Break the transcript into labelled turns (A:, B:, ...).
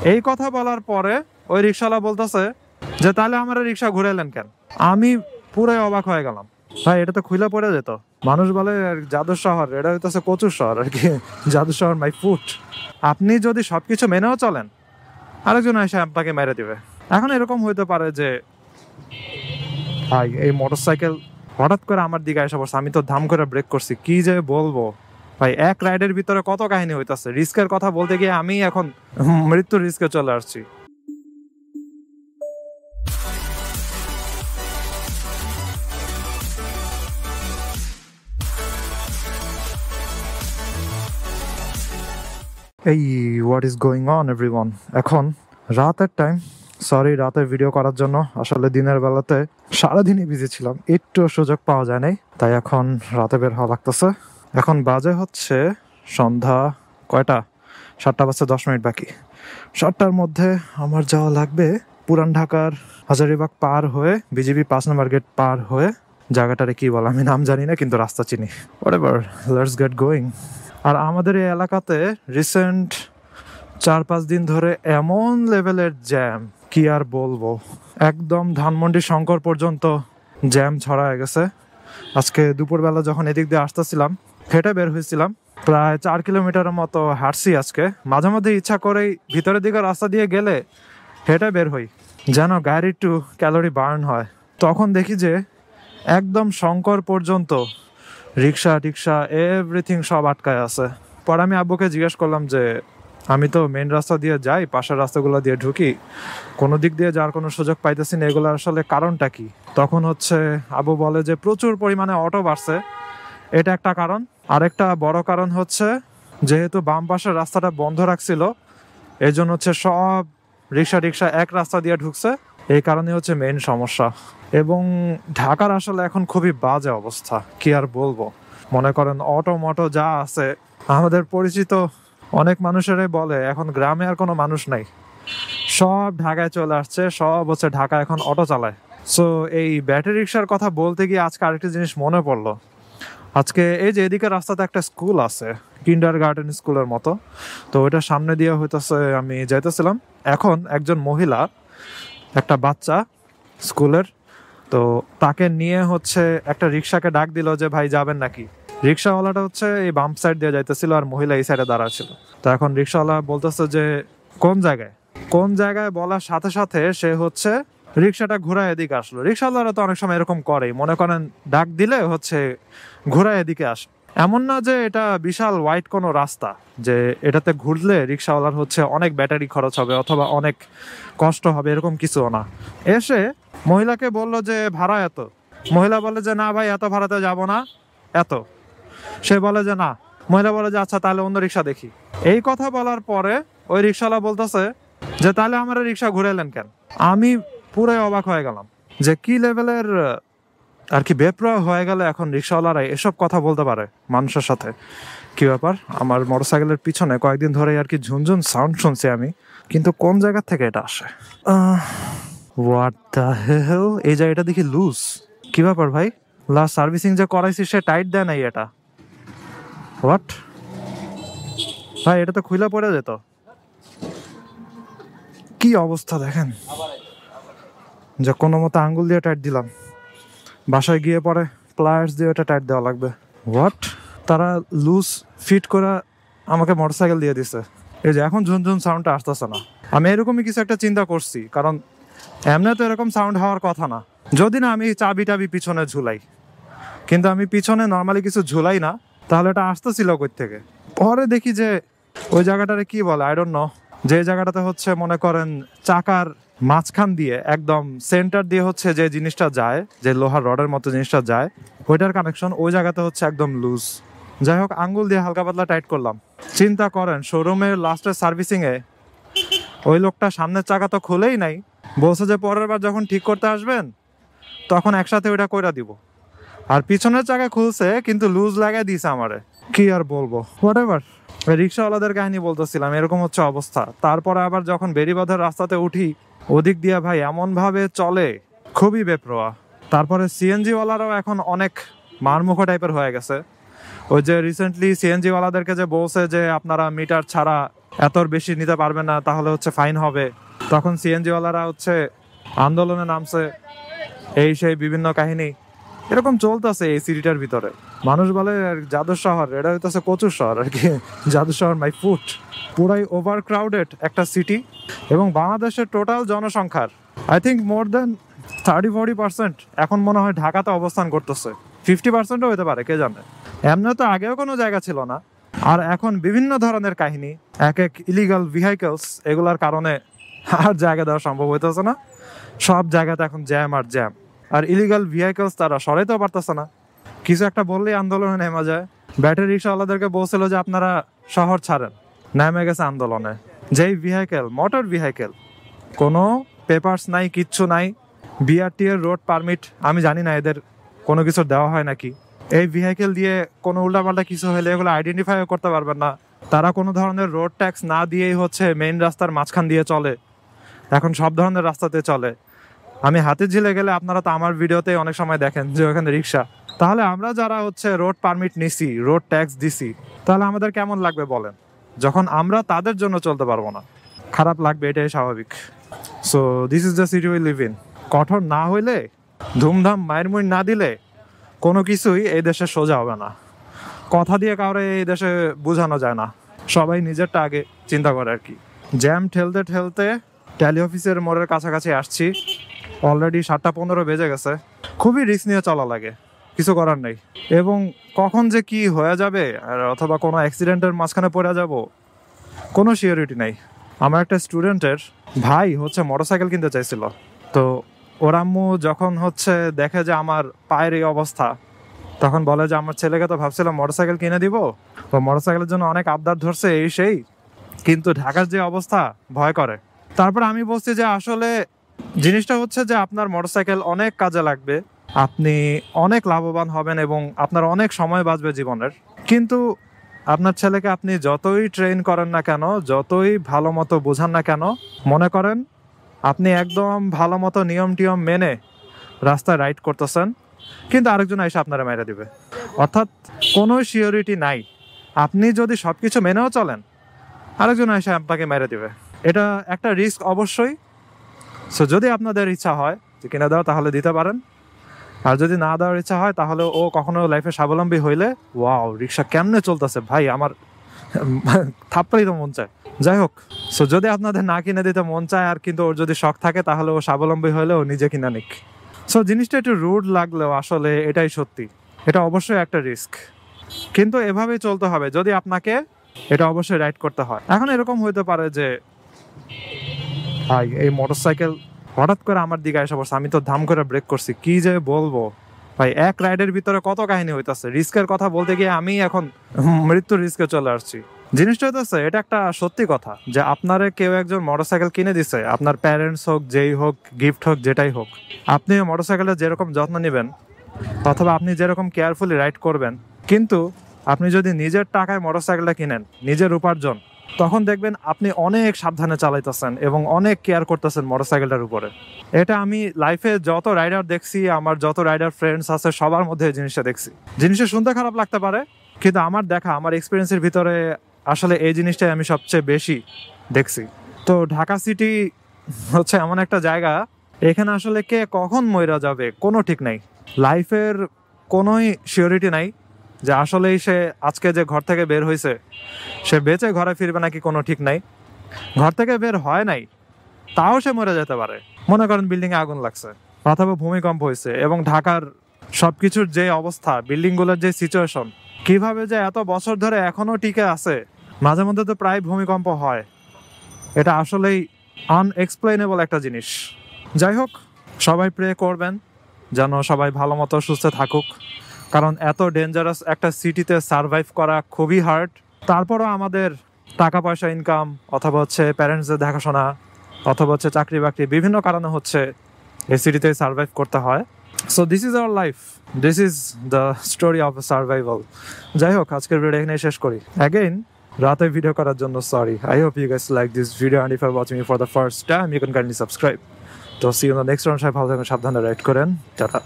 A: এই কথা বলার পরে ওই রিক্সাওয়ালা বলতেছে যে তাহলে আমার রিক্সা ঘুরাইলেন কেন। আমি পুরো অবাক হয়ে গেলাম, ভাই এটা তো খুলে পড়ে যেত। মানুষ বলে জাদুর শহর, এটা হইতেছে কচুর শহর আর কি। জাদুর শহর মাই ফুট। আপনি যদি সবকিছু মেনেও চলেন, আরেকজন এসে আপনাকে মেরে দিবে। এখন এরকম হইতে পারে যে ভাই এই মোটরসাইকেল হঠাৎ করে আমার দিকে এসে পড়ছে, আমি তো ধাম করে ব্রেক করছি, কি যে বলবো ভাই। এক রাইডের ভিতরে কত কাহিনী হইতাছে, রিস্কের কথা বলতে গিয়ে আমি এখন মৃত্যুর রিস্কে চলে আসছি। এই what is going on everyone. এখন রাতের টাইম, সরি রাতে ভিডিও করার জন্য, আসলে দিনের বেলাতে সারাদিনই বিজি ছিলাম, একটু সুযোগ পাওয়া যায় নাই, তাই এখন রাতে বের হওয়া লাগতেছে। এখন বাজে হচ্ছে সন্ধ্যা কয়টা, 7:10 বাকি। 7টার মধ্যে আমার যাওয়া লাগবে পুরান ঢাকার হাজারীবাগ পার হয়ে বিজিবি 5 নম্বর গেট পার হয়ে, জায়গাটারে কি বলে আমি নাম জানি না, কিন্তু রাস্তা চিনি। Whatever, let's get going. আর আমাদের এই এলাকাতে রিসেন্ট 4-5 দিন ধরে এমন লেভেলের জ্যাম, কি আর বলবো, একদম ধানমন্ডি শঙ্কর পর্যন্ত জ্যাম ছড়ায় গেছে। আজকে দুপুরবেলা যখন এদিক দিয়ে আসতেছিলাম, হেঁটে বের হয়েছিলাম, প্রায় 4 কিলোমিটারের মতো হাঁটছি আজকে। মাঝে মধ্যে ইচ্ছা করেই ভিতরের দিকে রাস্তা দিয়ে গেলে হেঁটে বের হই, যেন গাড়ি একটু ক্যালোরি বার্ন হয়। তখন দেখি যে একদম শঙ্কর পর্যন্ত রিক্সা টিক্সা এভরিথিং সব আটকায় আছে। পরে আমি আব্বুকে জিজ্ঞেস করলাম যে আমি তো মেন রাস্তা দিয়ে যাই, পাশের রাস্তাগুলো দিয়ে ঢুকি, কোনো দিক দিয়ে যাওয়ার কোনো সুযোগ পাইতেছি না, এগুলো আসলে কারণটা কি? তখন হচ্ছে আব্বু বলে যে প্রচুর পরিমাণে অটো বাড়ছে, এটা একটা কারণ। আরেকটা বড় কারণ হচ্ছে যেহেতু বাম পাশের রাস্তাটা বন্ধ রাখছিল, এই জন্য হচ্ছে সব রিক্সা এক রাস্তা দিয়ে ঢুকছে, এই কারণে হচ্ছে মেইন সমস্যা। এবং ঢাকার আসলে এখন খুবই বাজে অবস্থা, কি আর বলবো। মনে করেন অটো মটো যা আছে, আমাদের পরিচিত অনেক মানুষেরাই বলে এখন গ্রামে আর কোনো মানুষ নাই, সব ঢাকায় চলে আসছে, সব হচ্ছে ঢাকা এখন অটো চালায়। সো এই ব্যাটারি রিক্সার কথা বলতে গিয়ে আজকে আরেকটা জিনিস মনে পড়লো। আজকে এই যে এদিকে রাস্তাতে একটা স্কুল আছে, কিন্ডার গার্ডেন স্কুলের মতো, তো ওইটার সামনে দিয়ে হইতেছে আমি যাইতেছিলাম। এখন একজন মহিলা, একটা বাচ্চা স্কুলের, তো তাকে নিয়ে হচ্ছে একটা রিক্সাকে ডাক দিল যে ভাই যাবেন নাকি। রিক্সাওয়ালাটা হচ্ছে এই বাম সাইড দিয়ে যাইতেছিল আর মহিলা এই সাইডে দাঁড়া ছিল। তো এখন রিক্সাওয়ালা বলতেছে যে কোন জায়গায় বলার সাথে সাথে সে হচ্ছে রিক্সাটা ঘোরা এদিকে আসলো। রিক্সাওয়ালারা তো অনেক সময় এরকম করেই, মনে করেন ডাক দিলে হচ্ছে ঘোরা এদিকে আসে। এমন না যে এটা বিশাল ওয়াইড কোনো রাস্তা যে এটাতে ঘুরলে রিক্সাওয়ালার হচ্ছে অনেক ব্যাটারি খরচ হবে অথবা অনেক কষ্ট হবে, এরকম কিছুও না। এসে মহিলাকে বলল যে ভাড়া এত। মহিলা বলে যে না ভাই এত ভাড়াতে যাব না, এত। সে বলে যে না। মহিলা বলে যে আচ্ছা তাহলে অন্য রিক্সা দেখি। এই কথা বলার পরে ওই রিক্সাওয়ালা বলতেছে যে তাহলে আমার রিক্সা ঘুরাইলেন কেন। আমি পুরো অবাক হয়ে গেলাম যে কি লেভেলের আর কি বেপরোয়া হয়ে গেলে এখন রিক্সাওয়ালারা এসব কথা বলতে পারে মানুষের সাথে। কি ব্যাপার, আমার মোটরসাইকেলের পিছনে কয়েকদিন ধরে আর কি ঝুনঝুন সাউন্ড শুনছি আমি, কিন্তু কোন জায়গা থেকে এটা আসে? হোয়াট দ্য হেল, এই জায়গাটা দেখি লুজ। কি ব্যাপার ভাই, লাস্ট সার্ভিসিং যে করাইছি সে টাইট দেয় নাই এটা। হোয়াট ভাই, এটা তো খুলে পড়ে যেত। কি অবস্থা দেখেন, যে কোনো মতো আঙ্গুল দিয়ে টাইট দিলাম, বাসায় গিয়ে পরে প্লায়ার্স দিয়ে এটা টাইট দেওয়া লাগবে। হোয়াট, তারা লুজ ফিট করে আমাকে মোটরসাইকেল দিয়ে দিছে। এই যে এখন ঝুনঝুন সাউন্ডটা আসতেছে না। আমি এরকমই কিছু একটা চিন্তা করছি, কারণ এমনি তো এরকম সাউন্ড হওয়ার কথা না, যদি না আমি চাবি টাবি পিছনে ঝুলাই। কিন্তু আমি পিছনে নর্মালি কিছু ঝুলাই না, তাহলে এটা আসতেছিল কই থেকে। পরে দেখি যে ওই জায়গাটারে কি বলে আই ডোন্ট নো, যে জায়গাটাতে হচ্ছে মনে করেন চাকার মাঝখান দিয়ে একদম সেন্টার দিয়ে হচ্ছে যে জিনিসটা যায়, যে লোহার রডের মতো জিনিসটা যায়, ওইটার কানেকশন ওই জায়গাতে হচ্ছে একদম লুজ। যাই হোক, আঙ্গুল দিয়ে হালকা পাতলা টাইট করলাম। চিন্তা করেন শোরুমের লাস্টের সার্ভিসিং এ ওই লোকটা সামনের চাকা তো খুলেই নাই, বলছে যে পরের বার যখন ঠিক করতে আসবেন তখন একসাথে ওইটা কইরা দিব। আর পিছনের চাকা খুলছে কিন্তু লুজ লাগাই দিয়েছে আমারে। কি আর বলবো, হোয়াটএভার। রিক্সাওয়ালাদের কাহিনী বলতেছিলাম, এরকম হচ্ছে অবস্থা। তারপরে আবার যখন বেরিবাঁধের রাস্তাতে উঠি, ওদিক দিয়ে ভাই এমন ভাবে চলে, খুবই বেপরোয়া। তারপরে সিএনজি ওয়ালারাও এখন অনেক মারমুখো টাইপের হয়ে গেছে। ওই যে রিসেন্টলি সিএনজি ওয়ালাদেরকে যে বলছে যে আপনারা মিটার ছাড়া এতর বেশি নিতে পারবে না, তাহলে হচ্ছে ফাইন হবে। তখন সিএনজিওয়ালারা হচ্ছে আন্দোলনে নামছে, এই সেই বিভিন্ন কাহিনী এরকম চলতেছে এই সিটিটার ভিতরে। মানুষ বলে জাদুর শহর, এটা হইতেছে কচুর শহর আর কি। জাদুর শহর মাই ফুট। পুরাই ওভার ক্রাউডেড একটা সিটি, এবং বাংলাদেশের টোটাল জনসংখ্যার আই থিঙ্ক মোর দেন 30-40% এখন মনে হয় ঢাকাতে অবস্থান করতেছে। 50%ও হতে পারে, কে জানে। এমনি তো আগেও কোনো জায়গা ছিল না। আর এখন বিভিন্ন ধরনের কাহিনী, এক এক ইলিগাল ভেহিকলস, এগুলার কারণে আর জায়গা দেওয়া সম্ভব হইতেছে না। সব জায়গাতে এখন জ্যাম আর জ্যাম। আর ইলিগাল ভেহিকলস তারা সরাইতেও পারতেছে না, কিছু একটা বললেই আন্দোলনে নেমে যায়। ব্যাটারি রিক্সাওয়ালাদেরকে বলছিল যে আপনারা শহর ছাড়েন, নেমে গেছে আন্দোলনে। যেই ভেহিকেল, মোটর ভেহিকেল, কোনো পেপারস নাই, কিচ্ছু নাই। বিআরটি এর রোড পারমিট আমি জানি না এদের কোনো কিছু দেওয়া হয় নাকি। এই ভেহিকেল দিয়ে কোনো উল্টাপাল্টা কিছু হলে এগুলো আইডেন্টিফাই করতে পারবেন না। তারা কোনো ধরনের রোড ট্যাক্স না দিয়েই হচ্ছে মেইন রাস্তার মাঝখান দিয়ে চলে, এখন সব ধরনের রাস্তাতে চলে। আমি হাতিরঝিলে গেলে আপনারা তো আমার ভিডিওতে অনেক সময় দেখেন যে ওখানে রিক্সা। তাহলে আমরা যারা হচ্ছে রোড পারমিট নিছি, রোড ট্যাক্স দিছি, তাহলে আমাদের কেমন লাগবে বলেন, যখন আমরা তাদের জন্য চলতে পারবো না? খারাপ লাগবে, এটাই স্বাভাবিক। So this is the city we live in. কঠোর না হইলে, ধুমধাম মায়ের মুই না দিলে কোনো কিছুই এই দেশে সোজা হবে না। কথা দিয়ে কাউরে এই দেশে বোঝানো যায় না, সবাই নিজেরটা আগে চিন্তা করে আর কি। জ্যাম ঠেলতে ঠেলতে ট্যালি অফিসের মোড়ের কাছাকাছি আসছি। অলরেডি 7:15 বেজে গেছে। খুবই রিস্ক নিয়ে চলা লাগে, কিছু করার নেই। এবং কখন যে কি হয়ে যাবে, আর অথবা কোনো অ্যাক্সিডেন্টের মাঝখানে পড়ে যাব, কোনো সিওরিটি নেই। আমার একটা স্টুডেন্টের ভাই হচ্ছে মোটরসাইকেল কিনতে চাইছিল, তো ওর আম্মু যখন হচ্ছে দেখে যে আমার পায়ের এই অবস্থা, তখন বলে যে আমার ছেলেকে তো ভাবছিলাম মোটরসাইকেল কিনে দিব, ও মোটরসাইকেলের জন্য অনেক আবদার ধরছে এই সেই, কিন্তু ঢাকার যে অবস্থা ভয় করে। তারপর আমি বলছি যে আসলে জিনিসটা হচ্ছে যে আপনার মোটরসাইকেল অনেক কাজে লাগবে, আপনি অনেক লাভবান হবেন এবং আপনার অনেক সময় বাঁচবে জীবনের। কিন্তু আপনার ছেলেকে আপনি যতই ট্রেন করেন না কেন, যতই ভালো মতো বোঝান না কেন, মনে করেন আপনি একদম ভালো মতো নিয়ম টিয়ম মেনে রাস্তায় রাইড করতেছেন, কিন্তু আরেকজন এসে আপনারা মেরে দিবে। অর্থাৎ কোনো সিওরিটি নাই। আপনি যদি সব কিছু মেনেও চলেন, আরেকজন এসে আপনাকে মেরে দিবে। এটা একটা রিস্ক অবশ্যই। সো যদি আপনাদের ইচ্ছা হয় যে কিনে দেওয়া, তাহলে দিতে পারেন। আর যদি না দেওয়ার ইচ্ছা হয়, তাহলে ও কখনো লাইফে স্বাবলম্বী হইলে, ওয়াও রিক্সা কেমনে চলতেছে ভাই, আমার থাপ্পড়াই তো মন চায়। যাই হোক, সো যদি আপনাদের না কিনে দিতে মন চায় আর কিন্তু ওর যদি শখ থাকে, তাহলে ও স্বাবলম্বী হলে ও নিজে কিনা নিক। সো জিনিসটা একটু রুড লাগলেও আসলে এটাই সত্যি। এটা অবশ্যই একটা রিস্ক, কিন্তু এভাবেই চলতে হবে যদি আপনাকে এটা অবশ্যই রাইড করতে হয়। এখন এরকম হইতে পারে যে ভাই এই মোটরসাইকেল হঠাৎ করে আমার দিকে এসে পড়ছে, আমি তো ধাম করে ব্রেক করছি, কি যে বলবো ভাই। এক রাইডের ভিতরে কত কাহিনী হইতাছে। রিস্কের কথা বলতে গিয়ে আমি এখন মৃত্যুর রিস্কে চলে আসছি। জিনিসটা হইতেছে, এটা একটা সত্যি কথা যে আপনারে কেউ একজন মোটরসাইকেল কিনে দিছে, আপনার প্যারেন্টস হোক, যেই হোক, গিফট হোক, যেটাই হোক, আপনি মোটরসাইকেলের যেরকম যত্ন নেবেন অথবা আপনি যেরকম কেয়ারফুলি রাইড করবেন, কিন্তু আপনি যদি নিজের টাকায় মোটরসাইকেলটা কিনেন, নিজের উপার্জন, তখন দেখবেন আপনি অনেক সাবধানে চালাইতেছেন এবং অনেক কেয়ার করতেছেন মোটরসাইকেলটার উপরে। এটা আমি লাইফে যত রাইডার দেখছি, আমার যত রাইডার ফ্রেন্ডস আছে, সবার মধ্যে এই জিনিসটা দেখছি। জিনিসটা শুনতে খারাপ লাগতে পারে, কিন্তু আমার দেখা, আমার এক্সপিরিয়েন্সের ভিতরে আসলে এই জিনিসটাই আমি সবচেয়ে বেশি দেখছি। তো ঢাকা সিটি হচ্ছে এমন একটা জায়গা, এখানে আসলে কে কখন মইরা যাবে কোনো ঠিক নাই। লাইফের কোনোই সিওরিটি নাই যে আসলেই সে আজকে যে ঘর থেকে বের হয়েছে সে বেঁচে ঘরে ফিরবে নাকি, কোনো ঠিক নাই। ঘর থেকে বের হয় নাই, তাও সে মরে যেতে পারে। মনে করেন বিল্ডিং এ আগুন লাগছে অথবা ভূমিকম্প হয়েছে, এবং ঢাকার সবকিছুর যে অবস্থা, বিল্ডিং গুলোর যে সিচুয়েশন, কিভাবে যে এত বছর ধরে এখনো টিকে আছে। মাঝে মধ্যে তো প্রায় ভূমিকম্প হয়, এটা আসলেই আনএক্সপ্লেনেবল একটা জিনিস। যাই হোক, সবাই প্রে করবেন যেন সবাই ভালো মতো সুস্থ থাকুক, কারণ এত ডেঞ্জারাস একটা সিটিতে সারভাইভ করা খুবই হার্ড। তারপরও আমাদের টাকা পয়সা ইনকাম অথবা হচ্ছে প্যারেন্টসদের দেখাশোনা অথবা হচ্ছে চাকরি বাকরি, বিভিন্ন কারণে হচ্ছে এই সিটিতে সারভাইভ করতে হয়। So this is our life, this is the story of survival. যাই হোক, আজকের ভিডিও এখানে শেষ করি। অ্যাগেইন রাতে ভিডিও করার জন্য sorry. I hope you guys like this video, and if you are watching me for the first time, you can kindly subscribe. তো see you in the next round. সবাই ভালো থাকুন, সাবধানে রাইড করেন, tata.